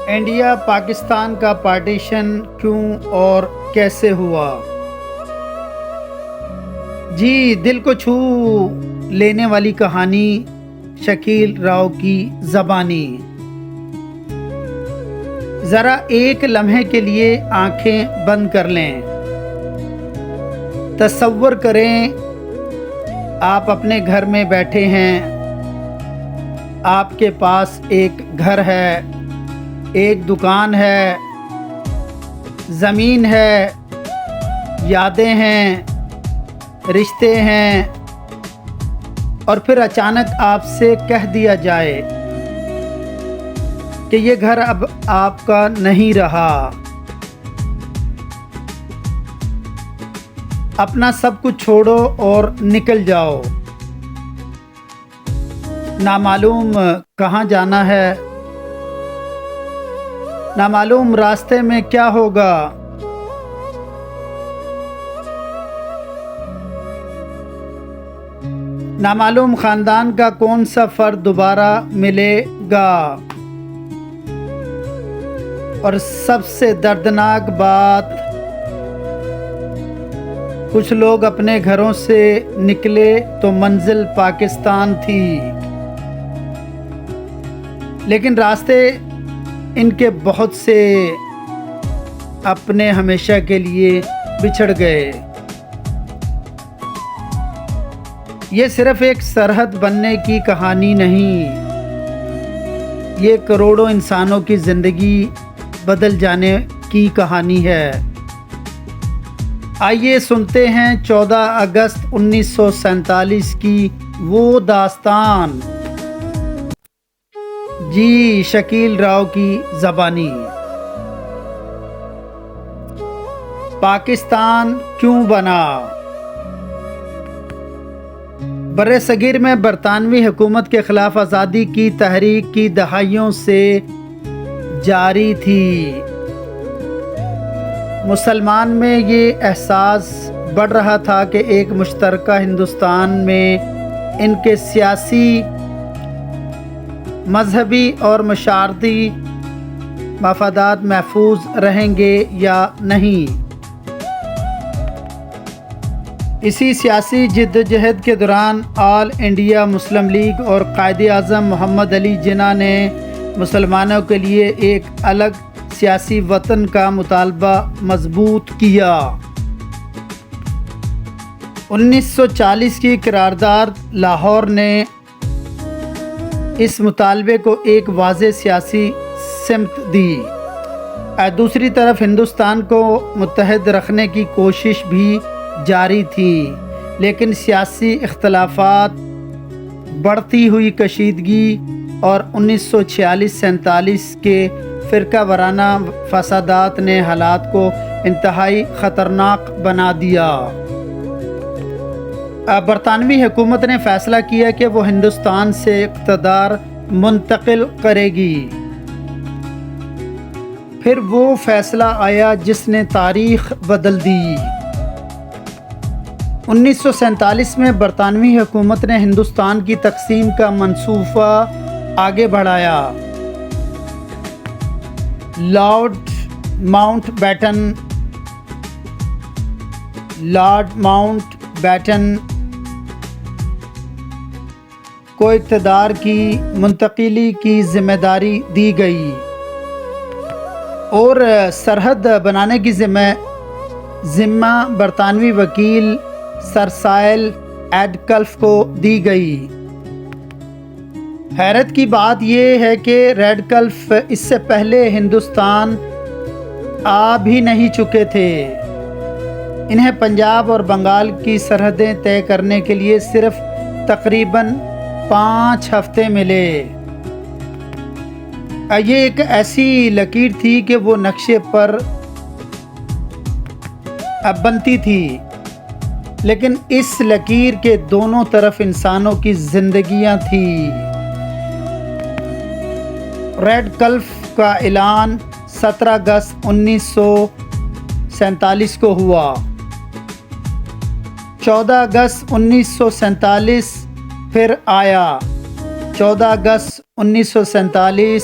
India Pakistan کا partition کیوں اور کیسے ہوا؟ جی، دل کو چھو لینے والی کہانی شکیل راؤ کی زبانی۔ ذرا ایک لمحے کے لیے آنکھیں بند کر لیں۔ تصور کریں آپ اپنے گھر میں بیٹھے ہیں، آپ کے پاس ایک گھر ہے، ایک دکان ہے، زمین ہے، یادیں ہیں، رشتے ہیں، اور پھر اچانک آپ سے کہہ دیا جائے کہ یہ گھر اب آپ کا نہیں رہا، اپنا سب کچھ چھوڑو اور نکل جاؤ۔ نامعلوم کہاں جانا ہے، نامعلوم راستے میں کیا ہوگا، نامعلوم خاندان کا کون سا فرد دوبارہ ملے گا، اور سب سے دردناک بات، کچھ لوگ اپنے گھروں سے نکلے تو منزل پاکستان تھی، لیکن راستے ان کے بہت سے اپنے ہمیشہ کے لیے بچھڑ گئے۔ یہ صرف ایک سرحد بننے کی کہانی نہیں، یہ کروڑوں انسانوں کی زندگی بدل جانے کی کہانی ہے۔ آئیے سنتے ہیں 14 اگست 1947 کی وہ داستان۔ جی، شکیل راؤ کی زبانی۔ پاکستان کیوں بنا؟ برِ صغیر میں برطانوی حکومت کے خلاف آزادی کی تحریک کی دہائیوں سے جاری تھی۔ مسلمان میں یہ احساس بڑھ رہا تھا کہ ایک مشترکہ ہندوستان میں ان کے سیاسی، مذہبی اور معاشرتی مفادات محفوظ رہیں گے یا نہیں۔ اسی سیاسی جدوجہد کے دوران آل انڈیا مسلم لیگ اور قائد اعظم محمد علی جناح نے مسلمانوں کے لیے ایک الگ سیاسی وطن کا مطالبہ مضبوط کیا۔ 1940 کی قرارداد لاہور نے اس مطالبے کو ایک واضح سیاسی سمت دی۔ دوسری طرف ہندوستان کو متحد رکھنے کی کوشش بھی جاری تھی، لیکن سیاسی اختلافات، بڑھتی ہوئی کشیدگی اور 1946-47 کے فرقہ وارانہ فسادات نے حالات کو انتہائی خطرناک بنا دیا۔ برطانوی حکومت نے فیصلہ کیا کہ وہ ہندوستان سے اقتدار منتقل کرے گی۔ پھر وہ فیصلہ آیا جس نے تاریخ بدل دی۔ 1947 میں برطانوی حکومت نے ہندوستان کی تقسیم کا منصوبہ آگے بڑھایا۔ لارڈ ماؤنٹ بیٹن کو اقتدار کی منتقلی کی ذمہ داری دی گئی اور سرحد بنانے کی ذمہ برطانوی وکیل سر سائل ایڈکلف کو دی گئی۔ حیرت کی بات یہ ہے کہ ریڈکلف اس سے پہلے ہندوستان آ بھی نہیں چکے تھے۔ انہیں پنجاب اور بنگال کی سرحدیں طے کرنے کے لیے صرف تقریباً 5 ہفتے ملے۔ یہ ایک ایسی لکیر تھی کہ وہ نقشے پر بنتی تھی، لیکن اس لکیر کے دونوں طرف انسانوں کی زندگیاں تھیں۔ ریڈکلف کا اعلان 17 اگست 1947 کو ہوا۔ 14 اگست 1947 پھر آیا۔ 14 اگست 1947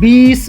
20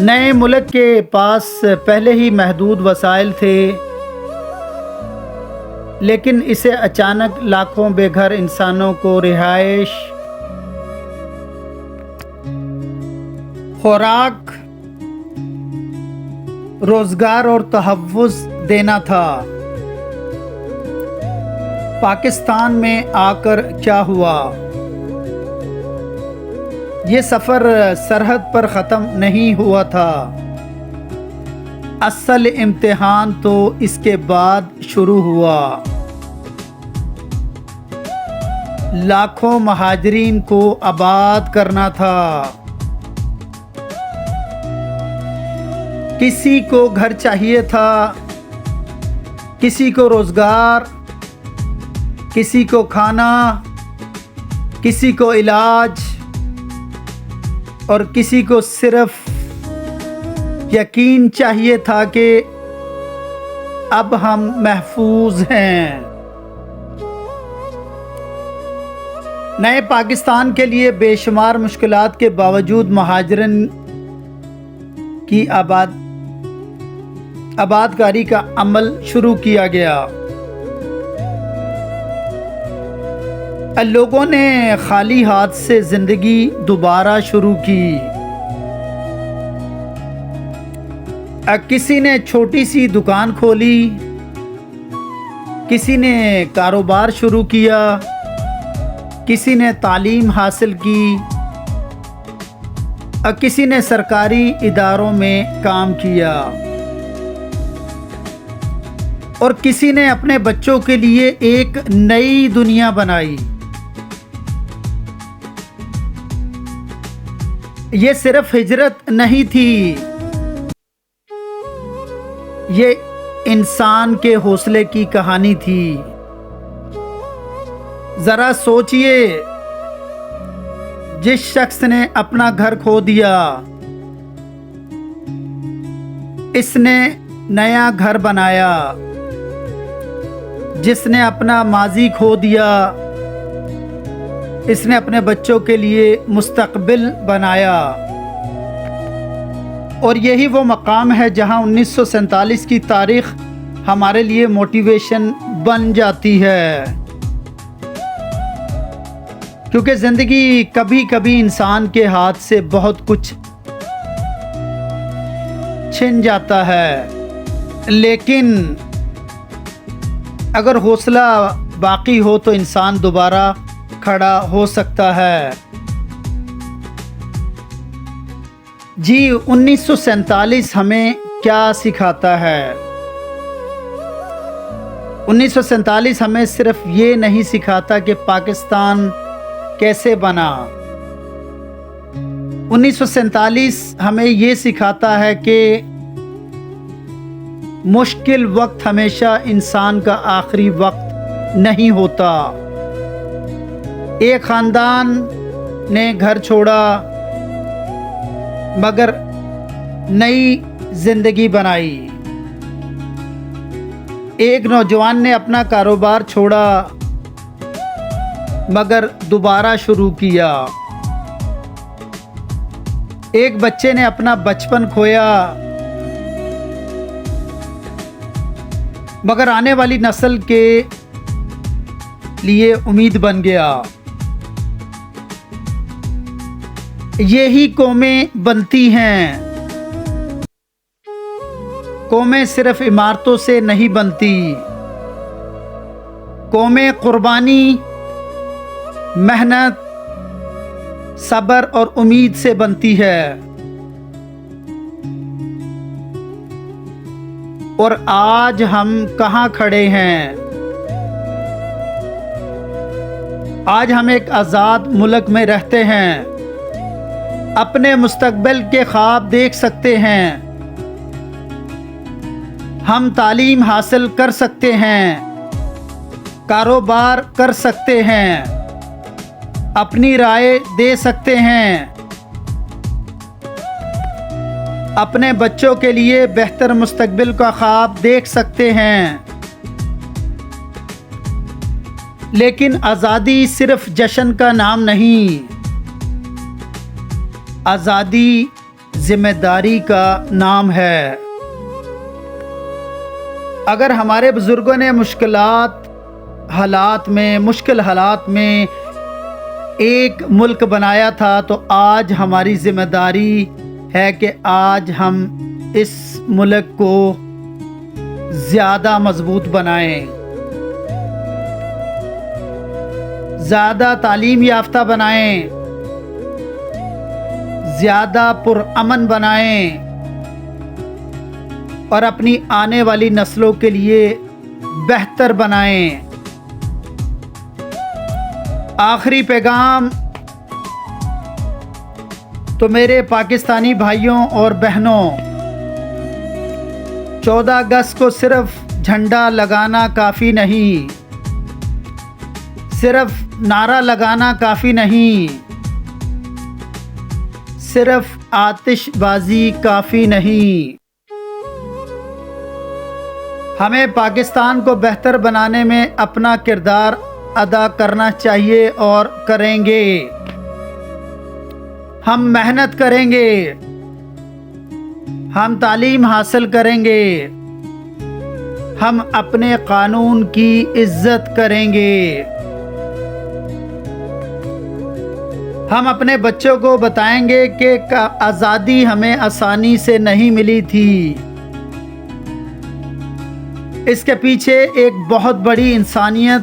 نئے ملک کے پاس پہلے ہی محدود وسائل تھے، لیکن اسے اچانک لاکھوں بے گھر انسانوں کو رہائش، خوراک، روزگار اور تحفظ دینا تھا۔ پاکستان میں آ کر کیا ہوا؟ یہ سفر سرحد پر ختم نہیں ہوا تھا، اصل امتحان تو اس کے بعد شروع ہوا۔ لاکھوں مہاجرین کو آباد کرنا تھا، کسی کو گھر چاہیے تھا، کسی کو روزگار، کسی کو کھانا، کسی کو علاج، اور کسی کو صرف یقین چاہیے تھا کہ اب ہم محفوظ ہیں۔ نئے پاکستان کے لیے بے شمار مشکلات کے باوجود مہاجرین کی آبادکاری کا عمل شروع کیا گیا۔ لوگوں نے خالی ہاتھ سے زندگی دوبارہ شروع کی۔ کسی نے چھوٹی سی دکان کھولی، کسی نے کاروبار شروع کیا، کسی نے تعلیم حاصل کی، کسی نے سرکاری اداروں میں کام کیا، اور کسی نے اپنے بچوں کے لیے ایک نئی دنیا بنائی۔ یہ صرف ہجرت نہیں تھی، یہ انسان کے حوصلے کی کہانی تھی۔ ذرا سوچئے، جس شخص نے اپنا گھر کھو دیا، اس نے نیا گھر بنایا۔ جس نے اپنا ماضی کھو دیا، اس نے اپنے بچوں کے لیے مستقبل بنایا۔ اور یہی وہ مقام ہے جہاں 1947 کی تاریخ ہمارے لیے موٹیویشن بن جاتی ہے، کیونکہ زندگی کبھی کبھی انسان کے ہاتھ سے بہت کچھ چھن جاتا ہے، لیکن اگر حوصلہ باقی ہو تو انسان دوبارہ کھڑا ہو سکتا ہے۔ جی 1947 ہمیں کیا سکھاتا ہے؟ 1947 ہمیں صرف یہ نہیں سکھاتا کہ پاکستان کیسے بنا۔ 1947 ہمیں یہ سکھاتا ہے کہ مشکل وقت ہمیشہ انسان کا آخری وقت نہیں ہوتا۔ ایک خاندان نے گھر چھوڑا مگر نئی زندگی بنائی۔ ایک نوجوان نے اپنا کاروبار چھوڑا مگر دوبارہ شروع کیا۔ ایک بچے نے اپنا بچپن کھویا مگر آنے والی نسل کے لیے امید بن گیا۔ یہی قومیں بنتی ہیں۔ قومیں صرف عمارتوں سے نہیں بنتی، قومیں قربانی، محنت، صبر اور امید سے بنتی ہے۔ اور آج ہم کہاں کھڑے ہیں؟ آج ہم ایک آزاد ملک میں رہتے ہیں، اپنے مستقبل کے خواب دیکھ سکتے ہیں، ہم تعلیم حاصل کر سکتے ہیں، کاروبار کر سکتے ہیں، اپنی رائے دے سکتے ہیں، اپنے بچوں کے لیے بہتر مستقبل کا خواب دیکھ سکتے ہیں۔ لیکن آزادی صرف جشن کا نام نہیں، آزادی ذمہ داری کا نام ہے۔ اگر ہمارے بزرگوں نے مشکل حالات میں ایک ملک بنایا تھا تو آج ہماری ذمہ داری ہے کہ آج ہم اس ملک کو زیادہ مضبوط بنائیں، زیادہ تعلیم یافتہ بنائیں، زیادہ پرامن بنائیں اور اپنی آنے والی نسلوں کے لیے بہتر بنائیں۔ آخری پیغام تو میرے پاکستانی بھائیوں اور بہنوں، 14 اگست کو صرف جھنڈا لگانا کافی نہیں، صرف نعرہ لگانا کافی نہیں، صرف آتش بازی کافی نہیں۔ ہمیں پاکستان کو بہتر بنانے میں اپنا کردار ادا کرنا چاہیے اور کریں گے۔ ہم محنت کریں گے، ہم تعلیم حاصل کریں گے، ہم اپنے قانون کی عزت کریں گے، ہم اپنے بچوں کو بتائیں گے کہ آزادی ہمیں آسانی سے نہیں ملی تھی، اس کے پیچھے ایک بہت بڑی انسانیت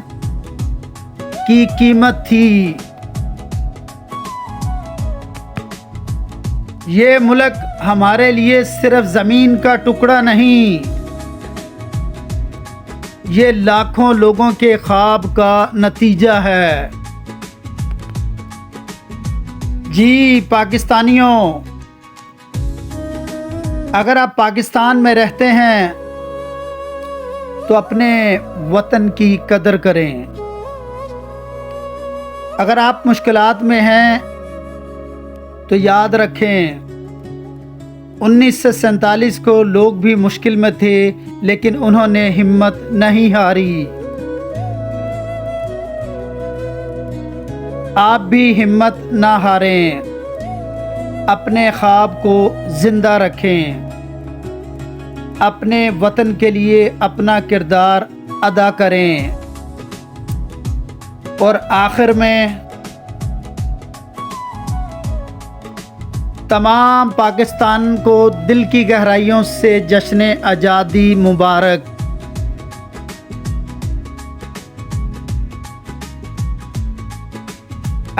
کی قیمت تھی۔ یہ ملک ہمارے لیے صرف زمین کا ٹکڑا نہیں، یہ لاکھوں لوگوں کے خواب کا نتیجہ ہے۔ جی پاکستانیوں، اگر آپ پاکستان میں رہتے ہیں تو اپنے وطن کی قدر کریں۔ اگر آپ مشکلات میں ہیں تو یاد رکھیں 1947 کو لوگ بھی مشکل میں تھے لیکن انہوں نے ہمت نہیں ہاری۔ آپ بھی ہمت نہ ہاریں، اپنے خواب کو زندہ رکھیں، اپنے وطن کے لیے اپنا کردار ادا کریں۔ اور آخر میں تمام پاکستان کو دل کی گہرائیوں سے جشن آزادی مبارک۔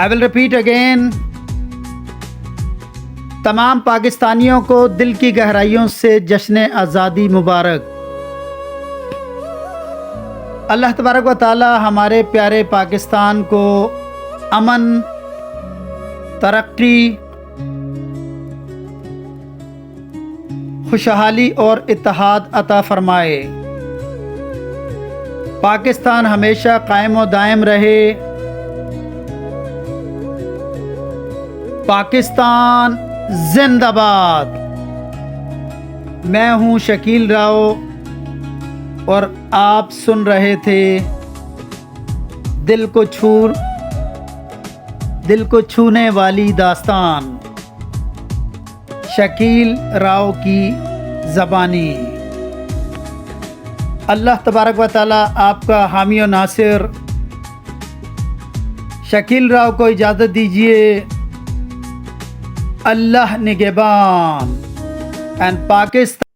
I will repeat again، تمام پاکستانیوں کو دل کی گہرائیوں سے جشن آزادی مبارک۔ اللہ تبارک و تعالی ہمارے پیارے پاکستان کو امن، ترقی، خوشحالی اور اتحاد عطا فرمائے۔ پاکستان ہمیشہ قائم و دائم رہے۔ پاکستان زندہ باد۔ میں ہوں شکیل راؤ اور آپ سن رہے تھے دل کو چھونے والی داستان، شکیل راؤ کی زبانی۔ اللہ تبارک و تعالی آپ کا حامی و ناصر۔ شکیل راؤ کو اجازت دیجیے۔ اللہ نگہبان۔ اینڈ پاکستان